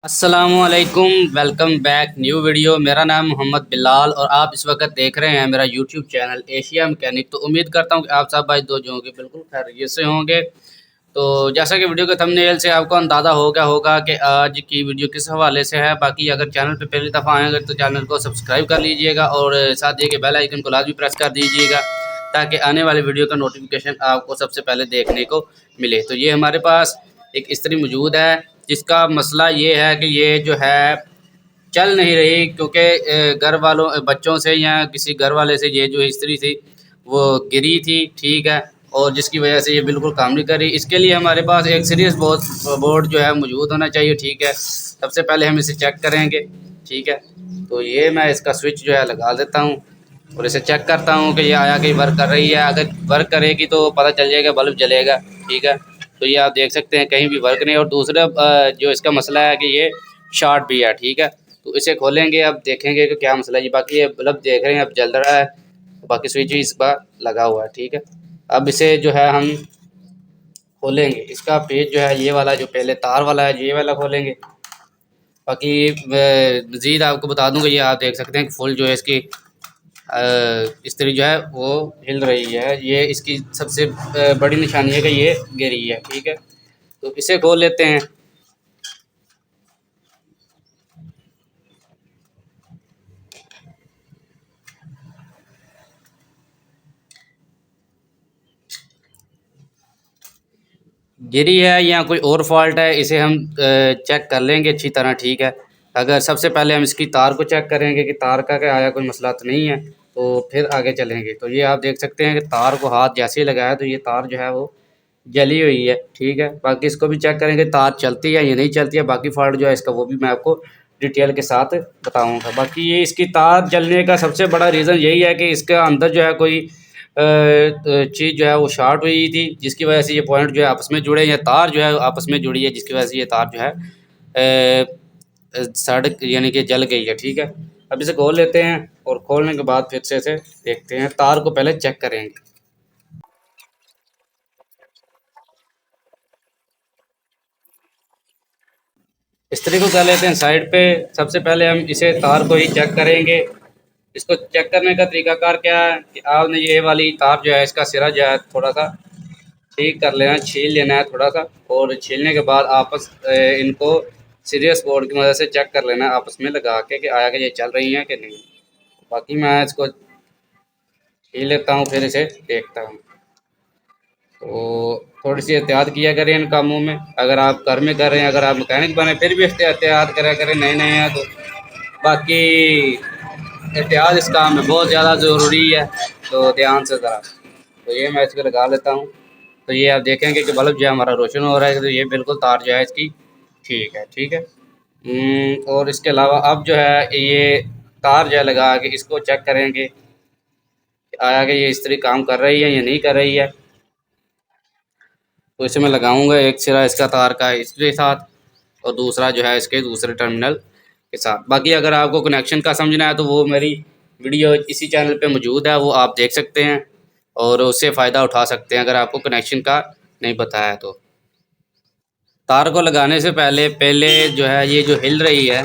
अस्सलामुअलैकुम। Welcome back new video. मेरा नाम मोहम्मद बिलाल और आप इस वक्त देख रहे हैं मेरा यूट्यूब चैनल एशिया मैकेनिक। तो उम्मीद करता हूं कि आप सब भाई दो जो होंगे बिल्कुल खैरियत से होंगे। तो जैसा कि वीडियो के थंबनेल से आपको अंदाज़ा हो गया होगा कि आज की वीडियो किस हवाले से है। बाकी अगर चैनल पे पहली दफ़ा आएंगे तो चैनल को सब्सक्राइब कर लीजिएगा और साथ ही के बेल आइकन को लाजमी प्रेस कर दीजिएगा ताकि आने वाली वीडियो का नोटिफिकेशन आपको सबसे पहले देखने को मिले। तो ये हमारे पास एक इस्त्री मौजूद है जिसका मसला ये है कि ये जो है चल नहीं रही, क्योंकि घर वालों बच्चों से या किसी घर वाले से ये जो इस्त्री थी वो गिरी थी, ठीक है, और जिसकी वजह से ये बिल्कुल काम नहीं कर रही। इसके लिए हमारे पास एक सीरियस बोर्ड जो है मौजूद होना चाहिए, ठीक है। सबसे पहले हम इसे चेक करेंगे, ठीक है। तो ये मैं इसका स्विच जो है लगा देता हूँ और इसे चेक करता हूँ कि ये आया कि वर्क कर रही है। अगर वर्क करेगी तो पता चल जाएगा, बल्ब जलेगा, ठीक है। तो ये आप देख सकते हैं कहीं भी वर्क नहीं। और दूसरा जो इसका मसला है कि ये शॉर्ट भी है, ठीक है। तो इसे खोलेंगे, अब देखेंगे कि क्या मसला है। ये बाकी ये बल्ब देख रहे हैं अब जल रहा है, बाकी स्विच भी इसका लगा हुआ है, ठीक है। अब इसे जो है हम खोलेंगे, इसका पेज जो है ये वाला, जो पहले तार वाला है ये वाला खोलेंगे। बाकी मज़ीद आपको बता दूं कि ये आप देख सकते हैं कि फुल जो है इसकी इस्त्री जो है वो हिल रही है। ये इसकी सबसे बड़ी निशानी है कि ये गिरी है, ठीक है। तो इसे खोल लेते हैं। गिरी है या कोई और फॉल्ट है, इसे हम चेक कर लेंगे अच्छी तरह, ठीक है। अगर सबसे पहले हम इसकी तार को चेक करेंगे कि तार का क्या आया, कोई मसला तो नहीं है, तो फिर आगे चलेंगे। तो ये आप देख सकते हैं कि तार को हाथ जैसे ही लगाया तो ये तार जो है वो जली हुई है, ठीक है। बाकी इसको भी चेक करेंगे तार चलती है या नहीं चलती है। बाकी फॉल्ट जो है इसका वो भी मैं आपको डिटेल के साथ बताऊंगा। बाकी ये इसकी तार जलने का सबसे बड़ा रीज़न यही है कि इसके अंदर जो है कोई चीज़ जो है वो शॉर्ट हुई थी, जिसकी वजह से ये पॉइंट जो है आपस में जुड़े, या तार जो है आपस में जुड़ी है, जिसकी वजह से ये तार जो है सड़ यानी कि जल गई है, ठीक है। अब इसे खोल लेते हैं और खोलने के बाद फिर से इसे देखते हैं। तार को पहले चेक करेंगे। इस्त्री को कर लेते हैं साइड पे। सबसे पहले हम इसे तार को ही चेक करेंगे। इसको चेक करने का तरीकाकार क्या है कि आपने ये वाली तार जो है इसका सिरा जो है थोड़ा सा ठीक कर लेना, छील लेना है थोड़ा सा, और छीलने के बाद इनको सीरियस बोर्ड की मदद से चेक कर लेना है आपस में लगा के कि आया कि ये चल रही हैं कि नहीं। बाकी मैं इसको छील लेता हूँ फिर इसे देखता हूँ। तो थोड़ी सी एहतियात किया करें इन कामों में। अगर आप घर में कर रहे हैं, अगर आप मैकेनिक बने फिर भी एहतियात करा करें, नए नए हैं तो। बाकी एहतियात इस काम में बहुत ज़्यादा ज़रूरी है, तो ध्यान से ज़रा। तो ये मैं इसको लगा लेता हूँ। तो ये आप देखेंगे कि बल्ब जो है हमारा रोशन हो रहा है, तो ये बिल्कुल तार जो है इसकी ठीक है, ठीक है। और इसके अलावा अब जो है ये तार जो है लगा के इसको चेक करेंगे कि आया कि ये इस्त्री काम कर रही है या नहीं कर रही है। तो इसे मैं लगाऊंगा एक सिरा इसका तार का इसके साथ और दूसरा जो है इसके दूसरे टर्मिनल के साथ। बाकी अगर आपको कनेक्शन का समझना है तो वो मेरी वीडियो इसी चैनल पे मौजूद है, वो आप देख सकते हैं और उससे फ़ायदा उठा सकते हैं अगर आपको कनेक्शन का नहीं पता है तो। तार को लगाने से पहले पहले जो है ये जो हिल रही है,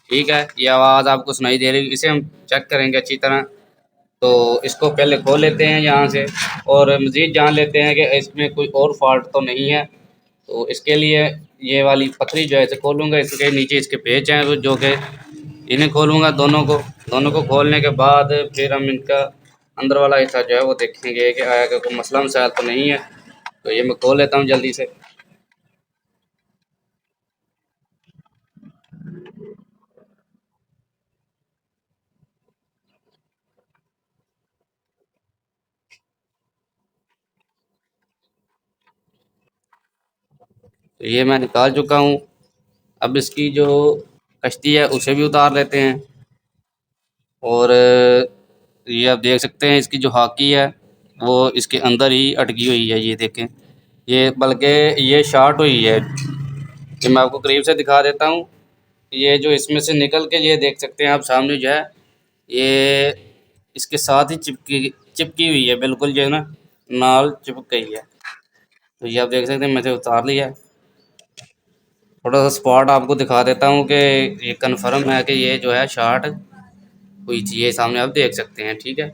ठीक है, ये आवाज़ आपको सुनाई दे रही है, इसे हम चेक करेंगे अच्छी तरह। तो इसको पहले खोल लेते हैं यहाँ से और मज़ीद जान लेते हैं कि इसमें कोई और फॉल्ट तो नहीं है। तो इसके लिए ये वाली पतरी जो है इसे खोलूँगा, इसके नीचे इसके पेच हैं जो कि इन्हें खोलूँगा दोनों को खोलने के बाद फिर हम इनका अंदर वाला हिस्सा जो है वो देखेंगे कि आया कि कोई मसला मसाइल तो नहीं है। तो ये मैं खोल लेता हूँ जल्दी से। तो ये मैं निकाल चुका हूँ। अब इसकी जो कश्ती है उसे भी उतार लेते हैं और ये आप देख सकते हैं इसकी जो हाकी है वो इसके अंदर ही अटकी हुई है, ये देखें। ये बल्कि ये शॉर्ट हुई है। ये मैं आपको करीब से दिखा देता हूँ। ये जो इसमें से निकल के ये देख सकते हैं आप सामने जो है ये इसके साथ ही चिपकी हुई है, बिल्कुल जो है ना नाल चिपक गई है। तो ये आप देख सकते हैं मैंने उतार लिया है। थोड़ा सा स्पॉट आपको दिखा देता हूँ कि ये कन्फर्म है कि ये जो है शॉर्ट हुई थी, ये सामने आप देख सकते हैं। ठीक है,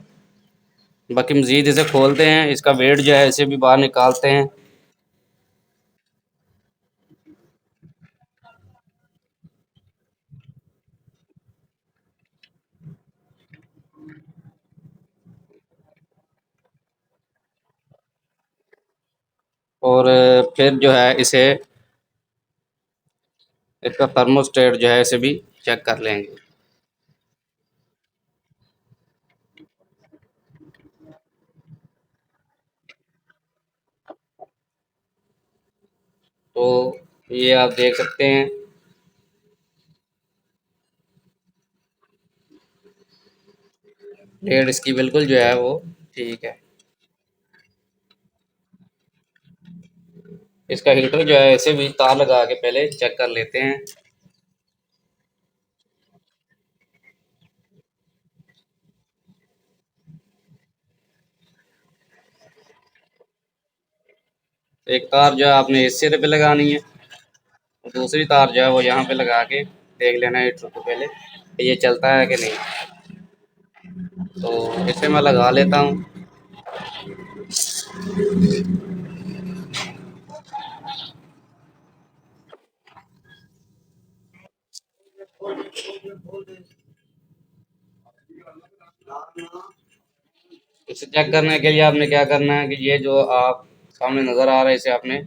बाकी मज़ीद इसे खोलते हैं, इसका वेट जो है इसे भी बाहर निकालते हैं। और फिर जो है इसे, इसका थर्मोस्टेट जो है इसे भी चेक कर लेंगे। तो ये आप देख सकते हैं, रेट इसकी बिल्कुल जो है वो ठीक है। इसका हीटर जो है इसे भी तार लगा के पहले चेक कर लेते हैं। एक तार जो है आपने इस सिरे पे लगानी है, और दूसरी तार जो है वो यहाँ पे लगा के देख लेना है हीटर को पहले, ये चलता है कि नहीं। तो इसे मैं लगा लेता हूँ। इसे चेक करने के लिए आपने क्या करना है कि ये जो आप सामने नज़र आ रहा है इसे आपने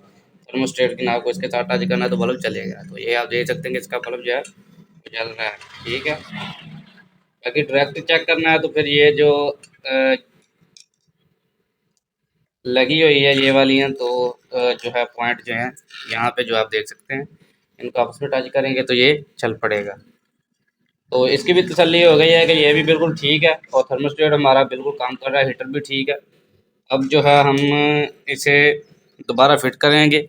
थर्मोस्टेट की नाव को इसके साथ टच करना है तो बल्ब चलेगा। तो ये आप देख सकते हैं कि इसका बल्ब जो है वो जल रहा है। ठीक है, बाकी डायरेक्ट चेक करना है तो फिर ये जो लगी हुई है ये वाली हैं, तो जो है पॉइंट जो है यहाँ पे जो आप देख सकते हैं, इनको आपस में टच करेंगे तो ये चल पड़ेगा। तो इसकी भी तसल्ली हो गई है कि ये भी बिल्कुल ठीक है और थर्मोस्टेट हमारा बिल्कुल काम कर रहा है, हीटर भी ठीक है। अब जो है हम इसे दोबारा फिट करेंगे।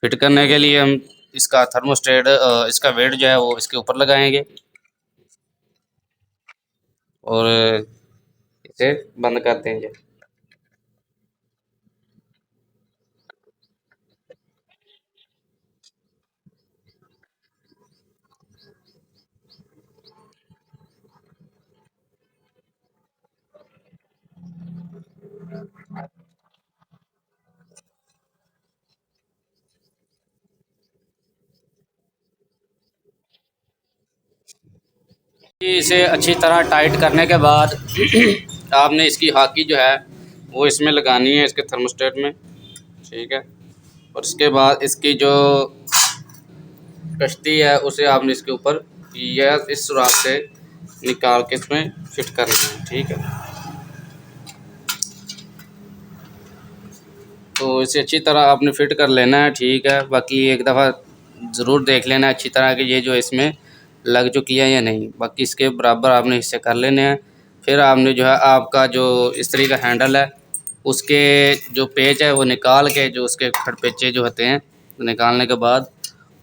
फिट करने के लिए हम इसका थर्मोस्टेट इसका वेट जो है वो इसके ऊपर लगाएंगे और इसे बंद कर देंगे। इसे अच्छी तरह टाइट करने के बाद आपने इसकी हाकी जो है वो इसमें लगानी है, इसके थर्मोस्टेट में। ठीक है, और इसके बाद इसकी जो कश्ती है उसे आपने इसके ऊपर या इस सुराख से निकाल के इसमें फिट करना है। ठीक है, तो इसे अच्छी तरह आपने फिट कर लेना है। ठीक है, बाकी एक दफ़ा ज़रूर देख लेना अच्छी तरह कि ये जो इसमें लग चुकी है या नहीं। बाकी इसके बराबर आपने हिस्से कर लेने हैं। फिर आपने जो है आपका जो इस्त्री का हैंडल है उसके जो पेच है वो निकाल के, जो उसके खड़पेचे जो होते हैं तो निकालने के बाद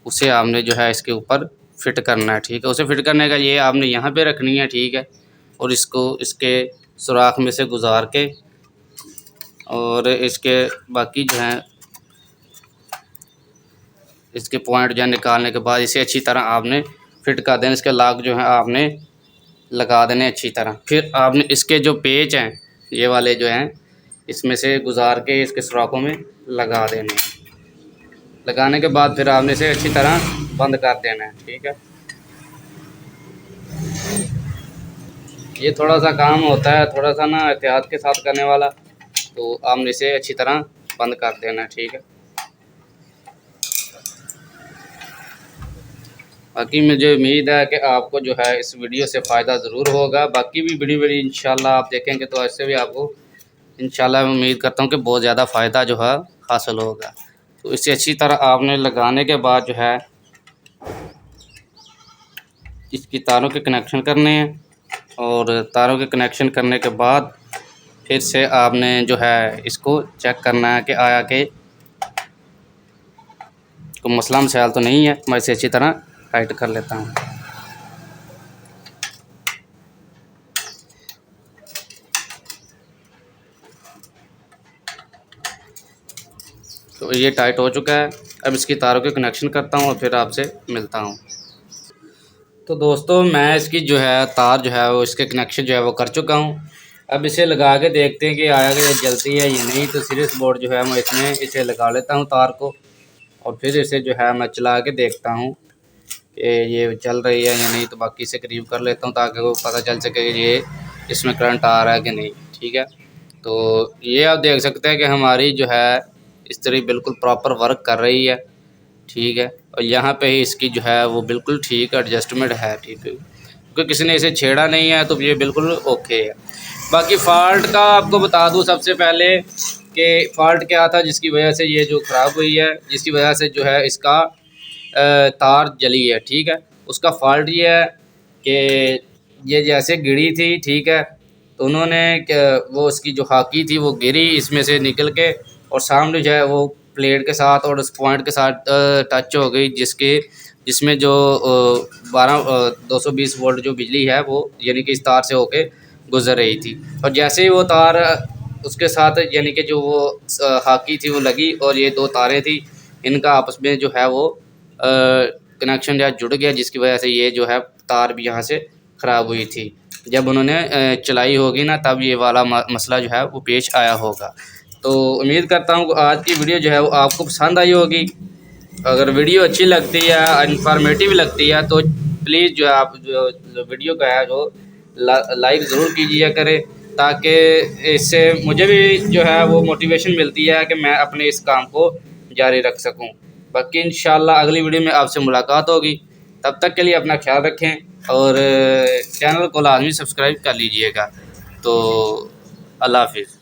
उसे आपने जो है इसके ऊपर फिट करना है। ठीक है, उसे फिट करने का ये आपने यहाँ पे रखनी है। ठीक है, और इसको इसके सुराख में से गुजार के और इसके बाकी जो हैं इसके पॉइंट जो है निकालने के बाद इसे अच्छी तरह आपने फिट कर देना। इसके लॉक जो है आपने लगा देने अच्छी तरह। फिर आपने इसके जो पेच हैं ये वाले जो हैं इसमें से गुजार के इसके सुराखों में लगा देने हैं। लगाने के बाद फिर आपने इसे अच्छी तरह बंद कर देना है। ठीक है, ये थोड़ा सा काम होता है, थोड़ा सा ना एहतियात के साथ करने वाला, तो आपने इसे अच्छी तरह बंद कर देना है। ठीक है, बाकी मुझे उम्मीद है कि आपको जो है इस वीडियो से फ़ायदा ज़रूर होगा। बाकी भी बड़ी बड़ी इंशाल्लाह आप देखेंगे तो ऐसे भी आपको इंशाल्लाह मैं उम्मीद करता हूँ कि बहुत ज़्यादा फ़ायदा जो है हासिल होगा। तो इसे अच्छी तरह आपने लगाने के बाद जो है इसकी तारों के कनेक्शन करने हैं और तारों के कनेक्शन करने के बाद फिर से आपने जो है इसको चेक करना है कि आया कि कोई मसला मसाइल तो नहीं है। मैं इसे अच्छी तरह टाइट कर लेता हूँ। तो ये टाइट हो चुका है। अब इसकी तारों के कनेक्शन करता हूँ और फिर आपसे मिलता हूँ। तो दोस्तों मैं इसकी जो है तार जो है वो इसके कनेक्शन जो है वो कर चुका हूँ। अब इसे लगा के देखते हैं कि आया कि जलती है या नहीं। तो सीरीज बोर्ड जो है मैं इसमें इसे लगा लेता हूँ तार को, और फिर इसे जो है मैं चला के देखता हूँ कि ये चल रही है या नहीं। तो बाकी से करीब कर लेता हूँ ताकि वो पता चल सके कि ये इसमें करंट आ रहा है कि नहीं। ठीक है, तो ये आप देख सकते हैं कि हमारी जो है इस्त्री बिल्कुल प्रॉपर वर्क कर रही है। ठीक है, और यहाँ पे ही इसकी जो है वो बिल्कुल ठीक एडजस्टमेंट है। ठीक है, क्योंकि किसी ने इसे छेड़ा नहीं है तो ये बिल्कुल ओके है। बाकी फ़ॉल्ट का आपको बता दूं सबसे पहले कि फ़ॉल्ट क्या था जिसकी वजह से ये जो ख़राब हुई है, जिसकी वजह से जो है इसका तार जली है। ठीक है, उसका फ़ॉल्ट ये है कि ये जैसे गिरी थी, ठीक है, तो उन्होंने वो उसकी जो हाकी थी वो गिरी इसमें से निकल के, और सामने जो है वो प्लेट के साथ और उस पॉइंट के साथ टच हो गई, जिसमें जो 220 वोल्ट जो बिजली है वो यानी कि इस तार से होके गुजर रही थी। और जैसे ही वो तार उसके साथ यानी कि जो वो हाकी थी वो लगी, और ये दो तारें थी, इनका आपस में जो है वो कनेक्शन जो है जुड़ गया, जिसकी वजह से ये जो है तार भी यहाँ से ख़राब हुई थी। जब उन्होंने चलाई होगी ना, तब ये वाला मसला जो है वो पेश आया होगा। तो उम्मीद करता हूँ आज की वीडियो जो है वो आपको पसंद आई होगी। अगर वीडियो अच्छी लगती है, इंफॉर्मेटिव लगती है, तो प्लीज़ जो है आप जो वीडियो का है जो लाइक ज़रूर कीजिए करें, ताकि इससे मुझे भी जो है वो मोटिवेशन मिलती है कि मैं अपने इस काम को जारी रख सकूं। बाकी इंशाल्लाह अगली वीडियो में आपसे मुलाकात होगी। तब तक के लिए अपना ख्याल रखें और चैनल को लाजमी सब्सक्राइब कर लीजिएगा। तो अल्लाह हाफिज़।